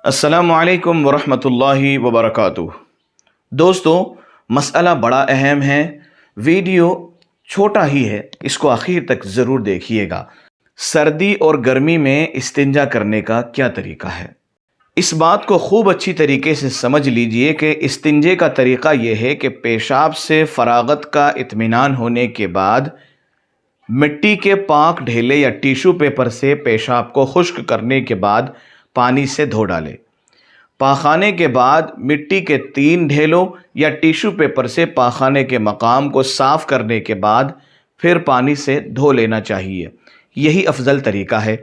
السلام علیکم ورحمۃ اللہ وبرکاتہ۔ دوستو، مسئلہ بڑا اہم ہے، ویڈیو چھوٹا ہی ہے، اس کو آخر تک ضرور دیکھیے گا۔ سردی اور گرمی میں استنجا کرنے کا کیا طریقہ ہے؟ اس بات کو خوب اچھی طریقے سے سمجھ لیجئے کہ استنجے کا طریقہ یہ ہے کہ پیشاب سے فراغت کا اطمینان ہونے کے بعد مٹی کے پاک ڈھیلے یا ٹیشو پیپر سے پیشاب کو خشک کرنے کے بعد پانی سے دھو ڈالے۔ پاخانے کے بعد مٹی کے 3 ڈھیلوں یا ٹیشو پیپر سے پاخانے کے مقام کو صاف کرنے کے بعد پھر پانی سے دھو لینا چاہیے۔ یہی افضل طریقہ ہے،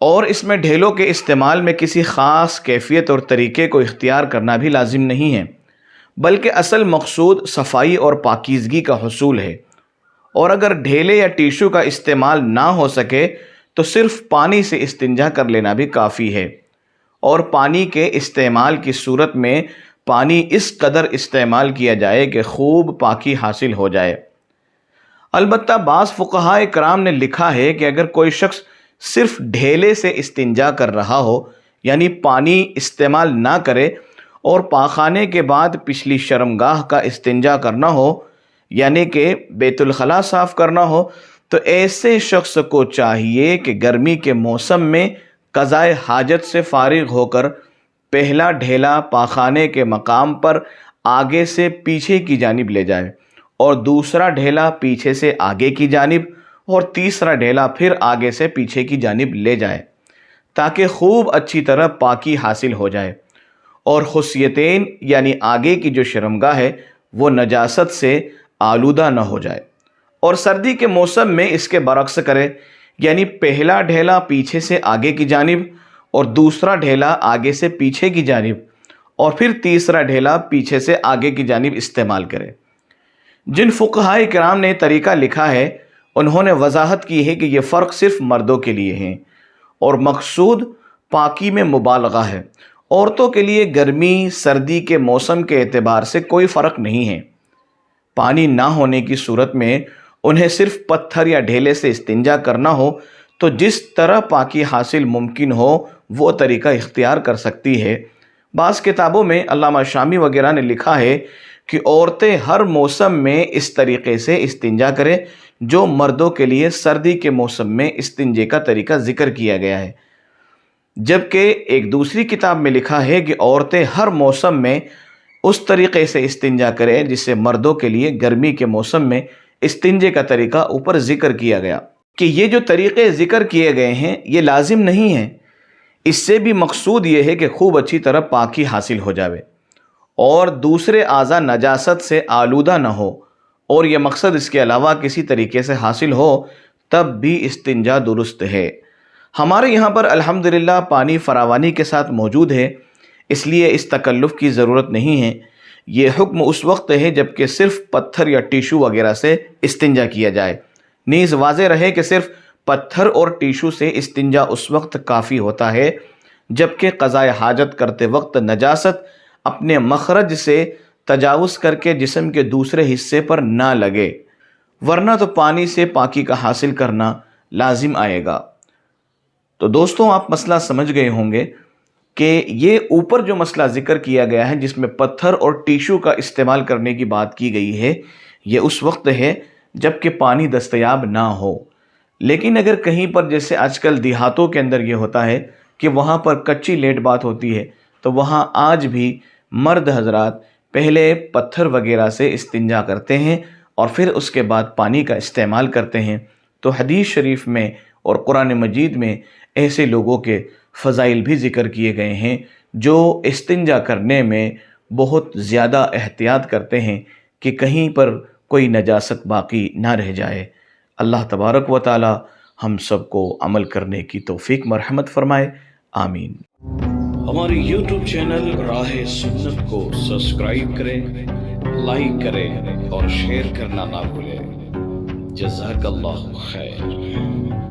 اور اس میں ڈھیلوں کے استعمال میں کسی خاص کیفیت اور طریقے کو اختیار کرنا بھی لازم نہیں ہے، بلکہ اصل مقصود صفائی اور پاکیزگی کا حصول ہے۔ اور اگر ڈھیلے یا ٹیشو کا استعمال نہ ہو سکے تو صرف پانی سے استنجا کر لینا بھی کافی ہے، اور پانی کے استعمال کی صورت میں پانی اس قدر استعمال کیا جائے کہ خوب پاکی حاصل ہو جائے۔ البتہ بعض فقہائے کرام نے لکھا ہے کہ اگر کوئی شخص صرف ڈھیلے سے استنجا کر رہا ہو، یعنی پانی استعمال نہ کرے، اور پاخانے کے بعد پچھلی شرمگاہ کا استنجا کرنا ہو، یعنی کہ بیت الخلاء صاف کرنا ہو، تو ایسے شخص کو چاہیے کہ گرمی کے موسم میں قضائے حاجت سے فارغ ہو کر پہلا ڈھیلا پاخانے کے مقام پر آگے سے پیچھے کی جانب لے جائے، اور دوسرا ڈھیلا پیچھے سے آگے کی جانب، اور تیسرا ڈھیلا پھر آگے سے پیچھے کی جانب لے جائے، تاکہ خوب اچھی طرح پاکی حاصل ہو جائے، اور خصیتین یعنی آگے کی جو شرمگاہ ہے وہ نجاست سے آلودہ نہ ہو جائے۔ اور سردی کے موسم میں اس کے برعکس کرے، یعنی پہلا ڈھیلا پیچھے سے آگے کی جانب، اور دوسرا ڈھیلا آگے سے پیچھے کی جانب، اور پھر تیسرا ڈھیلا پیچھے سے آگے کی جانب استعمال کرے۔ جن فقہائے کرام نے طریقہ لکھا ہے انہوں نے وضاحت کی ہے کہ یہ فرق صرف مردوں کے لیے ہے، اور مقصود پاکی میں مبالغہ ہے۔ عورتوں کے لیے گرمی سردی کے موسم کے اعتبار سے کوئی فرق نہیں ہے۔ پانی نہ ہونے کی صورت میں انہیں صرف پتھر یا ڈھیلے سے استنجا کرنا ہو تو جس طرح پاکی حاصل ممکن ہو وہ طریقہ اختیار کر سکتی ہے۔ بعض کتابوں میں علامہ شامی وغیرہ نے لکھا ہے کہ عورتیں ہر موسم میں اس طریقے سے استنجا کریں جو مردوں کے لیے سردی کے موسم میں استنجے کا طریقہ ذکر کیا گیا ہے، جبکہ ایک دوسری کتاب میں لکھا ہے کہ عورتیں ہر موسم میں اس طریقے سے استنجا کریں جسے مردوں کے لیے گرمی کے موسم میں استنجے کا طریقہ اوپر ذکر کیا گیا۔ کہ یہ جو طریقے ذکر کیے گئے ہیں یہ لازم نہیں ہیں، اس سے بھی مقصود یہ ہے کہ خوب اچھی طرح پاکی حاصل ہو جاوے اور دوسرے اعضاء نجاست سے آلودہ نہ ہو، اور یہ مقصد اس کے علاوہ کسی طریقے سے حاصل ہو تب بھی استنجا درست ہے۔ ہمارے یہاں پر الحمدللہ پانی فراوانی کے ساتھ موجود ہے، اس لیے اس تکلف کی ضرورت نہیں ہے۔ یہ حکم اس وقت ہے جب کہ صرف پتھر یا ٹیشو وغیرہ سے استنجا کیا جائے۔ نیز واضح رہے کہ صرف پتھر اور ٹیشو سے استنجا اس وقت کافی ہوتا ہے جبکہ قضائے حاجت کرتے وقت نجاست اپنے مخرج سے تجاوز کر کے جسم کے دوسرے حصے پر نہ لگے، ورنہ تو پانی سے پاکی کا حاصل کرنا لازم آئے گا۔ تو دوستوں، آپ مسئلہ سمجھ گئے ہوں گے کہ یہ اوپر جو مسئلہ ذکر کیا گیا ہے جس میں پتھر اور ٹیشو کا استعمال کرنے کی بات کی گئی ہے، یہ اس وقت ہے جب کہ پانی دستیاب نہ ہو۔ لیکن اگر کہیں پر جیسے آج کل دیہاتوں کے اندر یہ ہوتا ہے کہ وہاں پر کچی لیٹ بات ہوتی ہے، تو وہاں آج بھی مرد حضرات پہلے پتھر وغیرہ سے استنجا کرتے ہیں اور پھر اس کے بعد پانی کا استعمال کرتے ہیں۔ تو حدیث شریف میں اور قرآن مجید میں ایسے لوگوں کے فضائل بھی ذکر کیے گئے ہیں جو استنجا کرنے میں بہت زیادہ احتیاط کرتے ہیں کہ کہیں پر کوئی نجاست باقی نہ رہ جائے۔ اللہ تبارک و تعالی ہم سب کو عمل کرنے کی توفیق مرحمت فرمائے، آمین۔ ہمارے یوٹیوب چینل راہ سنت کو سبسکرائب کریں، لائک کریں اور شیئر کرنا نہ بھولیں۔ جزاک اللہ خیر۔